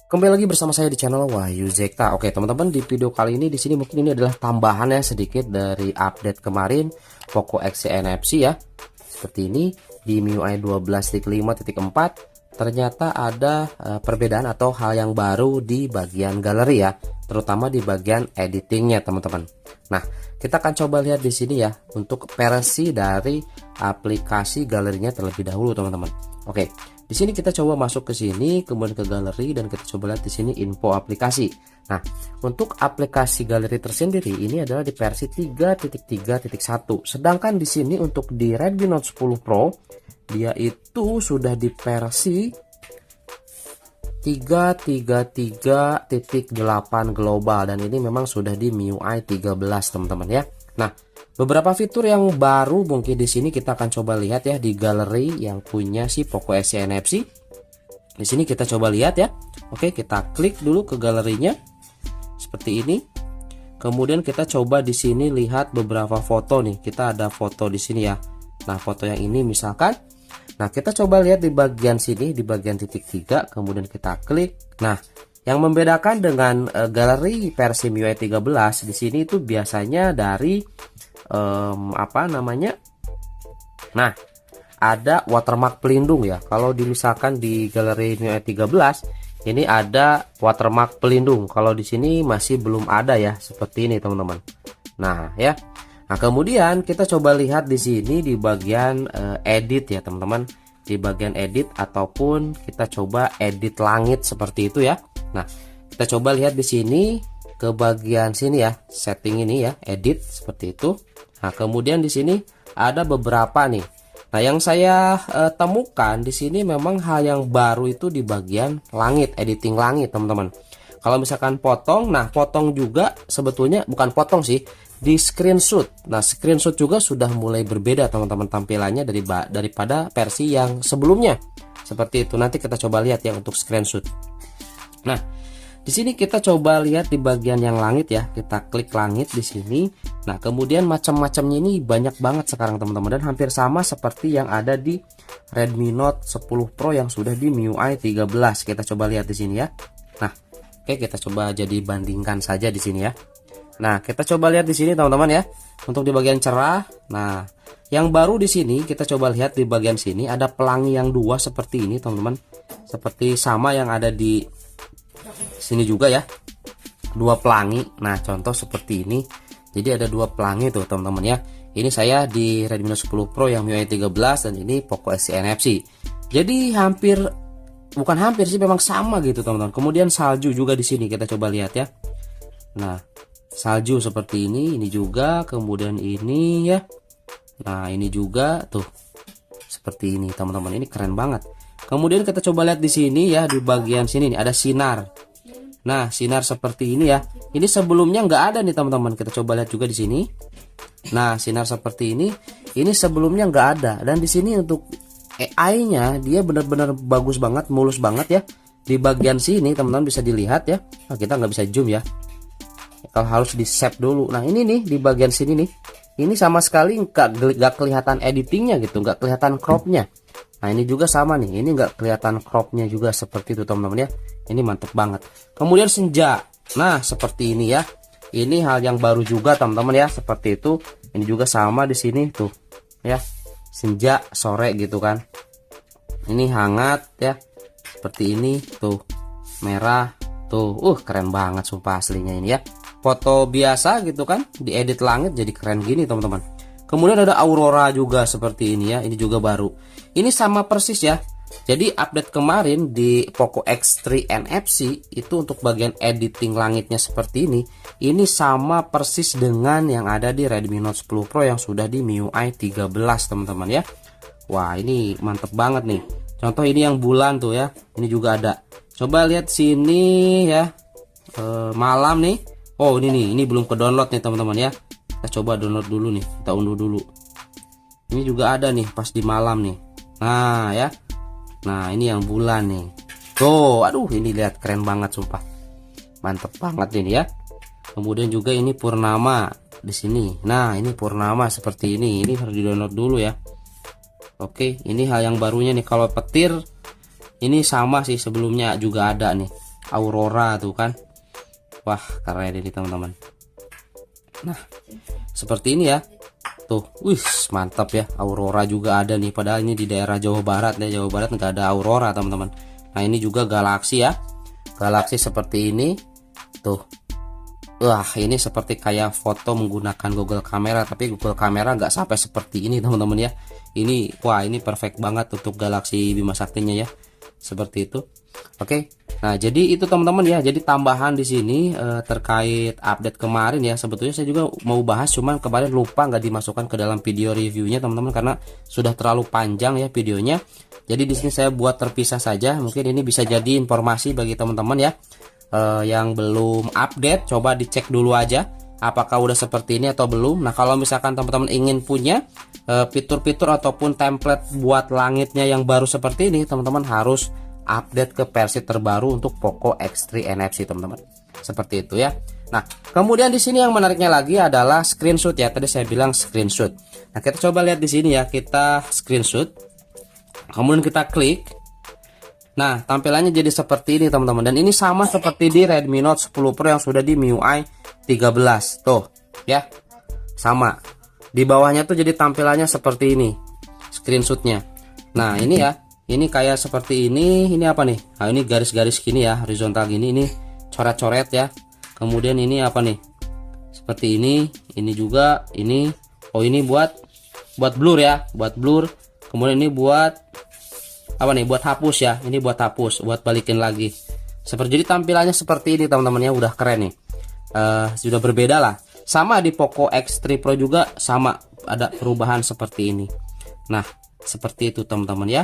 Kembali lagi bersama saya di channel Wahyu Zekta. Oke teman-teman, di video kali ini mungkin ini adalah tambahan ya sedikit dari update kemarin Poco X NFC ya. Seperti ini di MIUI 12.5.4 ternyata ada perbedaan atau hal yang baru di bagian galeri ya, terutama di bagian editingnya teman-teman. Nah, kita akan coba lihat di sini ya untuk versi dari aplikasi galerinya terlebih dahulu teman-teman. Oke, di sini kita coba masuk ke sini, kemudian ke galeri, dan kita coba lihat di sini info aplikasi. Nah, untuk aplikasi galeri tersendiri ini adalah di versi 3.3.1. Sedangkan di sini untuk di Redmi Note 10 Pro dia itu sudah di versi 3.3.3.8 global, dan ini memang sudah di MIUI 13 teman-teman ya. Nah, beberapa fitur yang baru mungkin di sini kita akan coba lihat ya di galeri yang punya si Poco X NFC. Di sini kita coba lihat ya. Oke, kita klik dulu ke galerinya seperti ini. Kemudian kita coba di sini lihat beberapa foto nih. Kita ada foto di sini ya. Nah, foto yang ini misalkan. Nah, kita coba lihat di bagian sini, di bagian titik 3, kemudian kita klik. Nah, yang membedakan dengan galeri versi MIUI 13 di sini itu biasanya dari Nah, ada watermark pelindung ya. Kalau misalkan di galeri MIUI 13 ini ada watermark pelindung. Kalau di sini masih belum ada ya, seperti ini teman-teman. Nah, ya. Nah, kemudian kita coba lihat di sini di bagian edit ya, teman-teman. Di bagian edit ataupun kita coba edit langit seperti itu ya. Nah, kita coba lihat di sini ke bagian sini ya, setting ini ya, edit seperti itu. Nah, kemudian di sini ada beberapa nih. Nah, yang saya temukan di sini memang hal yang baru itu di bagian langit, editing langit, teman-teman. Kalau misalkan potong, nah potong juga sebetulnya bukan potong sih, di screenshot. Nah, screenshot juga sudah mulai berbeda teman-teman tampilannya daripada versi yang sebelumnya. Seperti itu. Nanti kita coba lihat ya untuk screenshot. Nah, di sini kita coba lihat di bagian yang langit ya. Kita klik langit di sini. Nah, kemudian macam-macamnya ini banyak banget sekarang teman-teman, dan hampir sama seperti yang ada di Redmi Note 10 Pro yang sudah di MIUI 13. Kita coba lihat di sini ya. Nah, oke, kita coba jadi bandingkan saja di sini ya. Nah, kita coba lihat di sini teman-teman ya. Untuk di bagian cerah. Nah, yang baru di sini kita coba lihat di bagian sini ada pelangi yang dua seperti ini teman-teman. Seperti sama yang ada di sini juga ya. Dua pelangi. Nah, contoh seperti ini. Jadi ada dua pelangi tuh teman-teman ya. Ini saya di Redmi Note 10 Pro yang MIUI 13 dan ini Poco X NFC. Jadi bukan hampir sih, memang sama gitu teman-teman. Kemudian salju juga di sini kita coba lihat ya. Nah, salju seperti ini juga, kemudian ini ya. Nah, ini juga tuh seperti ini teman-teman. Ini keren banget. Kemudian kita coba lihat di sini ya, di bagian sini nih ada sinar. Nah, sinar seperti ini ya. Ini sebelumnya nggak ada nih teman-teman. Kita coba lihat juga di sini. Nah, sinar seperti ini sebelumnya nggak ada. Dan di sini untuk AI-nya dia benar-benar bagus banget, mulus banget ya. Di bagian sini teman-teman bisa dilihat ya. Nah, kita nggak bisa zoom ya. Kalau harus di save dulu. Nah, ini nih di bagian sini nih. Ini sama sekali nggak kelihatan editingnya gitu, nggak kelihatan cropnya. Nah, ini juga sama nih. Ini nggak kelihatan cropnya juga seperti itu teman-teman ya. Ini mantep banget. Kemudian senja. Nah, seperti ini ya. Ini hal yang baru juga teman-teman ya. Seperti itu. Ini juga sama di sini tuh ya. Senja sore gitu kan. Ini hangat ya. Seperti ini tuh. Merah tuh. Keren banget sumpah aslinya ini ya. Foto biasa gitu kan, diedit langit jadi keren gini teman-teman. Kemudian ada aurora juga seperti ini ya. Ini juga baru. Ini sama persis ya. Jadi update kemarin di Poco X3 NFC itu untuk bagian editing langitnya seperti ini. Ini sama persis dengan yang ada di Redmi Note 10 Pro yang sudah di MIUI 13 teman-teman ya. Wah, ini mantep banget nih. Contoh ini yang bulan tuh ya. Ini juga ada. Coba lihat sini ya. Malam nih. Oh, ini belum ke download nih teman-teman ya. Kita coba download dulu nih, kita unduh dulu. Ini juga ada nih pas di malam nih. Nah ya. Nah, ini yang bulan nih. Tuh, aduh ini lihat keren banget sumpah. Mantep banget ini ya. Kemudian juga ini purnama. di sini. Nah, ini Purnama seperti ini. Ini harus di-download dulu ya. Oke, ini hal yang barunya nih. Kalau petir ini sama sih, sebelumnya juga ada nih. Aurora tuh kan. Wah, keren ini teman-teman. Nah, seperti ini ya. Tuh, wih, mantap ya. Aurora juga ada nih. Padahal ini di daerah Jawa Barat ya. Jawa Barat nggak ada Aurora teman-teman. Nah, ini juga galaksi ya. Galaksi seperti ini. Tuh. Wah, ini seperti kayak foto menggunakan Google Kamera, tapi Google Kamera nggak sampai seperti ini teman-teman ya. Ini, wah, ini perfect banget untuk Galaxy Bima Saktinya ya. Seperti itu. Oke. Nah, jadi itu teman-teman ya. Jadi tambahan di sini terkait update kemarin ya. Sebetulnya saya juga mau bahas, cuman kemarin lupa nggak dimasukkan ke dalam video reviewnya teman-teman, karena sudah terlalu panjang ya videonya. Jadi di sini saya buat terpisah saja. Mungkin ini bisa jadi informasi bagi teman-teman ya. Yang belum update, coba dicek dulu aja apakah udah seperti ini atau belum. Nah, kalau misalkan teman-teman ingin punya fitur-fitur ataupun template buat langitnya yang baru seperti ini, teman-teman harus update ke versi terbaru untuk Poco X3 NFC teman-teman. Seperti itu ya. Nah, kemudian di sini yang menariknya lagi adalah screenshot ya. Tadi saya bilang screenshot. Nah, kita coba lihat di sini ya. Kita screenshot. Kemudian kita klik. Nah, tampilannya jadi seperti ini teman-teman. Dan ini sama seperti di Redmi Note 10 Pro yang sudah di MIUI 13. Tuh, ya. Sama. Di bawahnya tuh jadi tampilannya seperti ini. Screenshotnya. Nah, ini ya. Ini kayak seperti ini. Ini apa nih? Nah, ini garis-garis gini ya, horizontal gini. Ini coret-coret ya. Kemudian ini apa nih? Seperti ini. Ini juga. Ini. Oh, ini buat blur ya. Buat blur. Kemudian ini buat apa nih, buat hapus ya. Ini buat hapus, buat balikin lagi. Seperti, jadi tampilannya seperti ini teman-teman ya. Udah keren nih. Sudah berbeda lah. Sama di Poco X3 Pro juga sama, ada perubahan seperti ini. Nah, seperti itu teman-teman ya.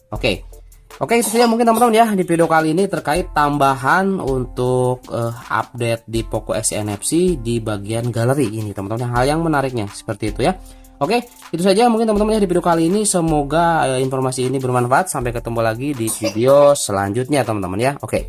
Oke, itu saja mungkin teman-teman ya di video kali ini terkait tambahan untuk update di Poco X3 NFC di bagian galeri ini teman-teman. Hal yang menariknya seperti itu ya. Oke, itu saja mungkin teman-teman ya di video kali ini. Semoga informasi ini bermanfaat. Sampai ketemu lagi di video selanjutnya teman-teman ya. Oke.